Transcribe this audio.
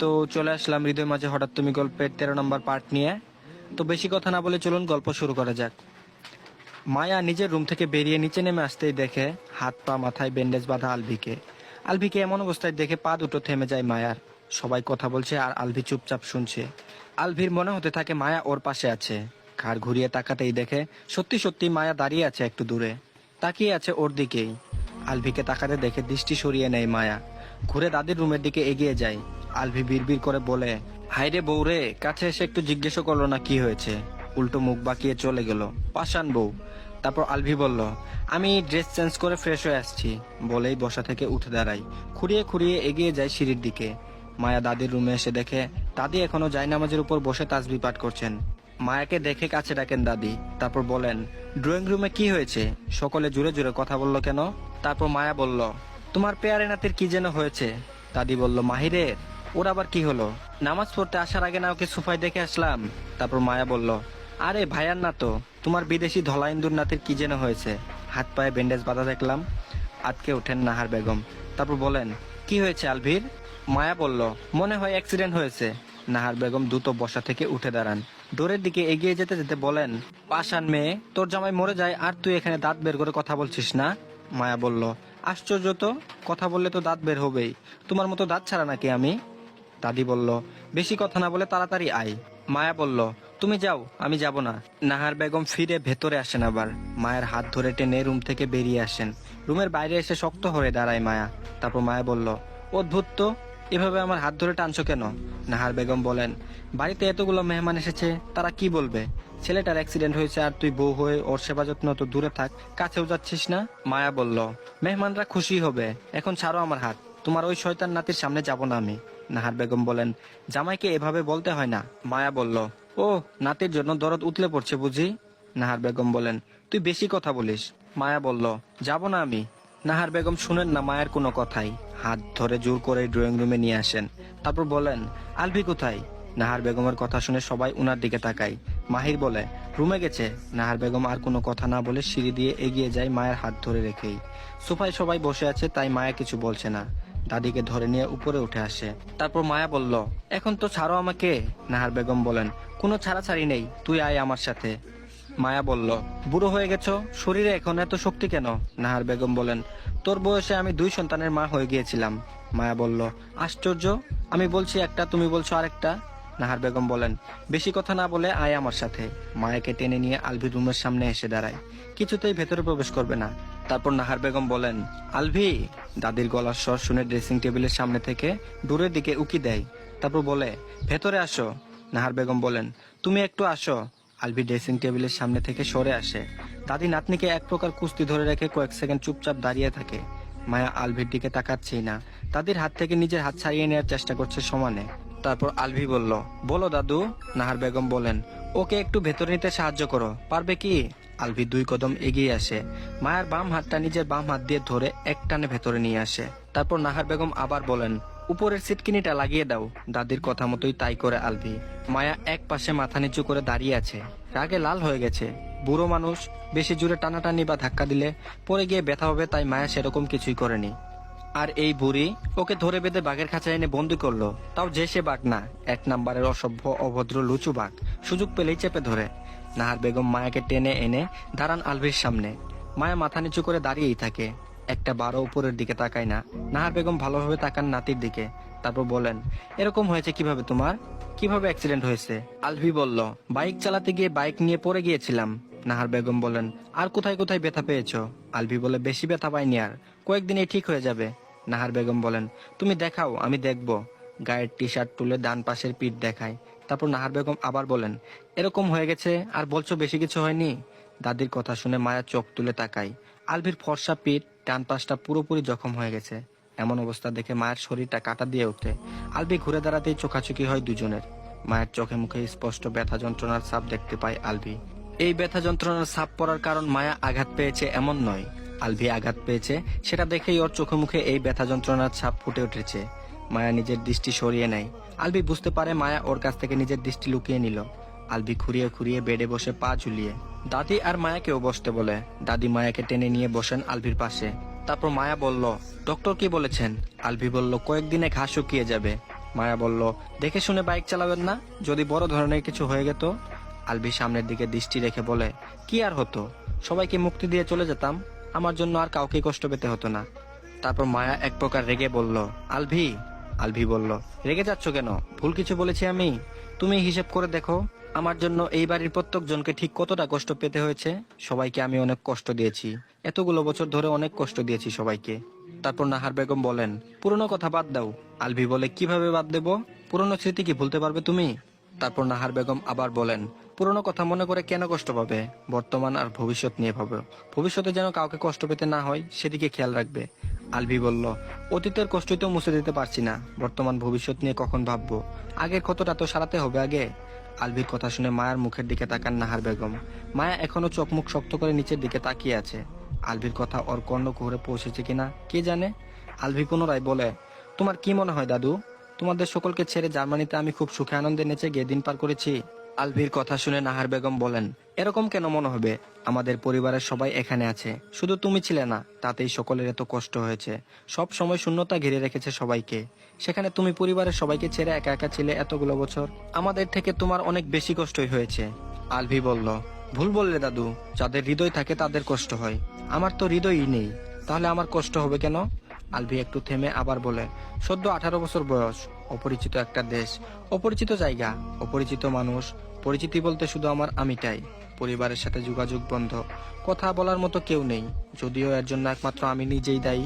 তো চলে আসলাম হৃদয় মাঝে হঠাৎ তুমি গল্পের 13 নম্বর পার্ট নিয়ে। তো বেশি কথা না বলে চলুন গল্প শুরু করা যাক। মায়া নিজের রুম থেকে বেরিয়ে নিচে নেমে আসতেই দেখে হাত পা মাথায় ব্যান্ডেজ বাঁধা আলভিকে। আলভিকে এমন অবস্থায় দেখে পা দুটো থেমে যায় মায়ার। সবাই কথা বলছে আর আলভি চুপচাপ শুনছে। আলভির মনে হতে থাকে মায়া ওর পাশে আছে। ঘাড় ঘুরিয়ে তাকাতেই দেখে সত্যি সত্যি মায়া দাঁড়িয়ে আছে একটু দূরে, তাকিয়ে আছে ওর দিকেই। আলভিকে তাকাতে দেখে দৃষ্টি সরিয়ে নেয় মায়া, ঘুরে দাদির রুমের দিকে এগিয়ে যায়। আলভি বিড়বিড় করে বলে, হাইরে বউরে, কাছে এসে একটু জিজ্ঞেসও করলো না কি হয়েছে, উল্টো মুখ বাঁকিয়ে চলে গেল পাষাণ বউ। তারপর আলভি বলল, আমি ড্রেস চেঞ্জ করে ফ্রেশ হয়ে আসছি, বলেই বসা থেকে উঠে দাঁড়াই, খুঁড়িয়ে খুঁড়িয়ে এগিয়ে যায় সিঁড়ির দিকে। মায়া দাদির রুমে এসে দেখে দাদি এখনো জায়নামাজের উপর বসে তাসবিহ পাঠ করছেন। মায়াকে দেখে কাছে ডাকেন দাদি, তারপর বলেন, ড্রয়িং রুমে কি হয়েছে? সকলে জুড়ে জুড়ে কথা বললো কেন? তারপর মায়া বলল, তোমার পেয়ারে নাতির কি যেন হয়েছে। দাদি বলল, মাহিরের? ওর আবার কি হলো? নামাজ পড়তে আসার আগে না ওকে সোফায় দেখে আসলাম। তারপর মায়া বলল, আরে ভাইয়ার না তো, তোমার বিদেশি ধলা ইন্দুর নাতির কি যেন হয়েছে, হাত পায়ে ব্যান্ডেজ বাঁধা দেখলাম। আটকে ওঠেন নাহার বেগম। তারপর বলেন, কি হয়েছে আলভির? মায়া বলল, মনে হয় অ্যাক্সিডেন্ট হয়েছে। নাহার বেগম দ্রুত বসা থেকে উঠে দাঁড়ান, ডোরের দিকে এগিয়ে যেতে যেতে বলেন, পাষাণ মেয়ে, তোর জামাই মরে যায় আর তুই এখানে দাঁত বের করে কথা বলছিস না? মায়া বলল, আশ্চর্য তো, কথা বললে তো দাঁত বের হবেই, তোমার মতো দাঁত ছাড়া নাকি আমি? দাদি বলল, বেশি কথা না বলে তাড়াতাড়ি আয়। মায়া বলল, তুমি যাও, আমি যাব না। নাহার বেগম ফিরে ভেতরে আসেন, আবার মায়ের হাত ধরে টেনে রুম থেকে বেরিয়ে আসেন। রুমের বাইরে এসে শক্ত হয়ে দাঁড়ায় মায়া। তারপর মায়া বলল, অদ্ভুত তো, এভাবে আমার হাত ধরে টানছো কেন? নাহার বেগম বলেন, বাড়িতে এতগুলো মেহমান এসেছে, তারা কি বলবে? ছেলেটার অ্যাক্সিডেন্ট হয়েছে আর তুই বউ হয়ে ওর সেবা যত্ন তো দূরে থাক, কাছেও যাচ্ছিস না। মায়া বলল, মেহমানরা খুশি হবে, এখন ছাড়ো আমার হাত, তোমার ওই শয়তান নাতির সামনে যাব না আমি। নাহার বেগম বলেন, জামাইকে এভাবে বলতে হয় না। মায়া বলল, ও, নাতির জন্য দরদ উতলে পড়ছে বুঝি? নাহার বেগম বলেন, তুই বেশি কথা বলিস। মায়া বলল, যাব না আমি। নাহার বেগম শুনেন না মায়ের কোনো কথাই, হাত ধরে জোর করে ড্রয়িং রুমে নিয়ে আসেন। তারপর বলেন, আলভি কোথায়? নাহার বেগমের কথা শুনে সবাই উনার দিকে তাকায়। মাহির বলে, রুমে গেছে। নাহার বেগম আর কোনো কথা না বলে সিঁড়ি দিয়ে এগিয়ে যায় মায়ের হাত ধরে রেখেই। সোফায় সবাই বসে আছে তাই মায়া কিছু বলছে না। দাদিকে ধরে নিয়ে উপরে উঠে আসে। তারপর মায়া বলল, এখন তো ছাড়ো আমাকে। নাহার বেগম বলেন, কোনো ছাড়াছাড়ি নেই, তুই আয় আমার সাথে। মায়া বলল, বুড়ো হয়ে গেছো, শরীরে এখন এত শক্তি কেন? নাহার বেগম বলেন, তোর বয়সে আমি 2 সন্তানের মা হয়ে গিয়েছিলাম। মায়া বলল, আশ্চর্য, আমি বলছি একটা, তুমি বলছো আরেকটা। নাহার বেগম বলেন, বেশি কথা না বলে আয় আমার সাথে। মায়াকে টেনে নিয়ে আলভি রুমের সামনে এসে দাঁড়ায়, কিছুতেই ভেতরে প্রবেশ করবে না। তারপর নাহার বেগম বলেন, আলভি। দাদির গলার স্বর শুনে ড্রেসিং টেবিলের সামনে থেকে দূরের দিকে উকি দেয়। তারপর বলে, ভেতরে আসো। নাহার বেগম বলেন, তুমি একটু আসো। আলভি ড্রেসিং টেবিলের সামনে থেকে সরে আসে। দাদি নাতনিকে এক প্রকার কুস্তি ধরে রেখে কয়েক সেকেন্ড চুপচাপ দাঁড়িয়ে থাকে। মায়া আলভির দিকে তাকাচ্ছেই না, দাদির হাত থেকে নিজের হাত ছাড়িয়ে নেওয়ার চেষ্টা করছে সমানে। তারপর আলভি বলল, বলো দাদু। নাহার বেগম বলেন, ওকে একটু ভেতরে নিতে সাহায্য করো, পারবে কি? আলভি 2 কদম এগিয়ে আসে, মায়ের বাম হাতটা নিজের বাম হাত দিয়ে ধরে এক টানে ভেতরে নিয়ে আসে। তারপর নাহার বেগম আবার বলেন, উপরের সিটকিনিটা লাগিয়ে দাও। দাদির কথা মতোই তাই করে আলভি। মায়া এক পাশে মাথা নিচু করে দাঁড়িয়ে আছে, রাগে লাল হয়ে গেছে। বুড়ো মানুষ, বেশি জোরে টানাটানি বা ধাক্কা দিলে পরে গিয়ে ব্যথা হবে, তাই মায়া সেরকম কিছুই করেনি। আর এই বুড়ি ওকে ধরে বেঁধে বাঘের খাঁচায় এনে বন্দি করলো, তাও যে সে বাঘ না, 1 নম্বরের অসভ্য অভদ্র লুচু বাঘ, সুযোগ পেলেই চেপে ধরে। নাহার বেগম মায়াকে টেনে এনে দাঁড়ান আলভির সামনে। মায়া মাথা নিচু করে দাঁড়িয়েই থাকে, একটা বারো উপরের দিকে তাকায় না। নাহার বেগম ভালোভাবে তাকান নাতির দিকে। তারপর বলেন, এরকম হয়েছে কিভাবে তোমার? কিভাবে অ্যাক্সিডেন্ট হয়েছে? আলভি বলল, বাইক চালাতে গিয়ে বাইক নিয়ে পড়ে গিয়েছিলাম। নাহার বেগম বলেন, আর কোথায় কোথায় ব্যথা পেয়েছো? আলভি বলে, বেশি ব্যথা পাইনি, আর কয়েকদিনেই ঠিক হয়ে যাবে। নাহার বেগম বলেন, তুমি দেখাও, আমি দেখব। গায়ের টি শার্ট তুলে ডান পাশের পিঠ দেখায়। তারপর নাহার বেগম আবার বলেন, এরকম হয়ে গেছে আর বলছো বেশি কিছু হয়নি? দাদির কথা শুনে মায়া চোখ তুলে তাকায়। আলভির ফর্সা পিঠ ডান পাশটা পুরোপুরি জখম হয়ে গেছে। এমন অবস্থা দেখে মায়ের শরীরটা কাটা দিয়ে ওঠে। আলভি ঘুরে দাঁড়াতেই চোখাচোখি হয় দুজনের। মায়ের চোখে মুখে স্পষ্ট ব্যথা যন্ত্রণার ছাপ দেখতে পায় আলভি। এই ব্যথা যন্ত্রণার ছাপ পড়ার কারণ মায়া আঘাত পেয়েছে এমন নয়, আলভি আঘাত পেয়েছে সেটা দেখেই ওর চোখে মুখে এই ব্যথা যন্ত্রণার ছাপ ফুটে উঠেছে। মায়া নিজের দৃষ্টি সরিয়ে নেয়। আলভি বুঝতে পারে মায়া ওর কাছ থেকে নিজের দৃষ্টি লুকিয়ে নিল। আলভি খুঁড়িয়ে খুঁড়িয়ে বেডে বসে পা ঝুলিয়ে। দাদি আর মায়াকেও বসতে বলে। দাদি মায়াকে টেনে নিয়ে বসেন আলভির পাশে। তারপর মায়া বলল, ডক্টর কি বলেছেন? আলভি বলল, কয়েকদিনে ঘা শুকিয়ে যাবে। মায়া বলল, দেখে শুনে বাইক চালাবেন না, যদি বড় ধরনের কিছু হয়ে যেত। আলভি সামনের দিকে দৃষ্টি রেখে বলে, কি আর হতো, সবাইকে মুক্তি দিয়ে চলে যেতাম, আমার জন্য আর কাউকে কষ্ট পেতে হতো না। তারপর মায়া এক প্রকার রেগে বলল, আলভি। আলভি বলল, রেগে যাচ্ছ কেন, ভুল কিছু বলেছি আমি? তুমি হিসেব করে দেখো, আমার জন্য এই বাড়ির প্রত্যেকজনকে ঠিক কতটা কষ্ট পেতে হয়েছে। সবাইকে আমি অনেক কষ্ট দিয়েছি, এতগুলো বছর ধরে অনেক কষ্ট দিয়েছি সবাইকে। তারপর নাহার বেগম বলেন, পুরনো কথা বাদ দাও। আলভি বলে, কিভাবে বাদ দেব, পুরনো স্মৃতি কি ভুলতে পারবে তুমি? তারপর নাহার বেগম আবার বলেন, পুরনো কথা মনে করে কেন কষ্ট পাবে, বর্তমান আর ভবিষ্যৎ নিয়ে ভাবে, ভবিষ্যতে যেন কাউকে কষ্ট পেতে না হয় সেদিকে খেয়াল রাখবে। আলভি বলল, অতীতের কষ্টই তো মুছে দিতে পারছি না, বর্তমান ভবিষ্যৎ নিয়ে কখন ভাববো, আগের ক্ষতটা তো সারাতে হবে আগে। আলভির কথা শুনে মায়ার মুখের দিকে তাকান নাহার বেগম। মায়া এখনো চোখ মুখ শক্ত করে নিচের দিকে তাকিয়ে আছে। আলভির কথা ওর কর্ণকুহরে পৌঁছেছে কিনা কে জানে। আলভি পুনরায় বলে, তোমার কি মনে হয় দাদু, তোমাদের সকলকে ছেড়ে জার্মানিতে আমি খুব সুখে আনন্দে নেচে গিয়ে দিন পার করেছি? আলভির কথা শুনে নাহার বেগম বলেন, এরকম কেন মনে হবে, আমাদের পরিবারের সবাই এখানে আছে, শুধু তুমি ছিলে না, তাতেই সকলের এত কষ্ট হয়েছে। সব সময় শূন্যতা ঘিরে রেখেছে সবাইকে, সেখানে তুমি পরিবারের সবাইকে ছেড়ে একা একা ছিলে এতগুলো বছর, আমাদের থেকে তোমার অনেক বেশি কষ্টই হয়েছে। আলভি বলল, ভুল বললে দাদু, যাদের হৃদয় থাকে তাদের কষ্ট হয়, আমার তো হৃদয়ই নেই, তাহলে আমার কষ্ট হবে কেন? আলভি একটু থেমে আবার বলে, সদ্য 18 বছর বয়স, অপরিচিত একটা দেশ, অপরিচিত জায়গা, অপরিচিত মানুষ, পরিচিতি বলতে শুধু আমার আমিটাই, পরিবারের সাথে যোগাযোগ বন্ধ, কথা বলার মতো কেউ নেই, যদিও এর জন্য একমাত্র আমি নিজেই দায়ী।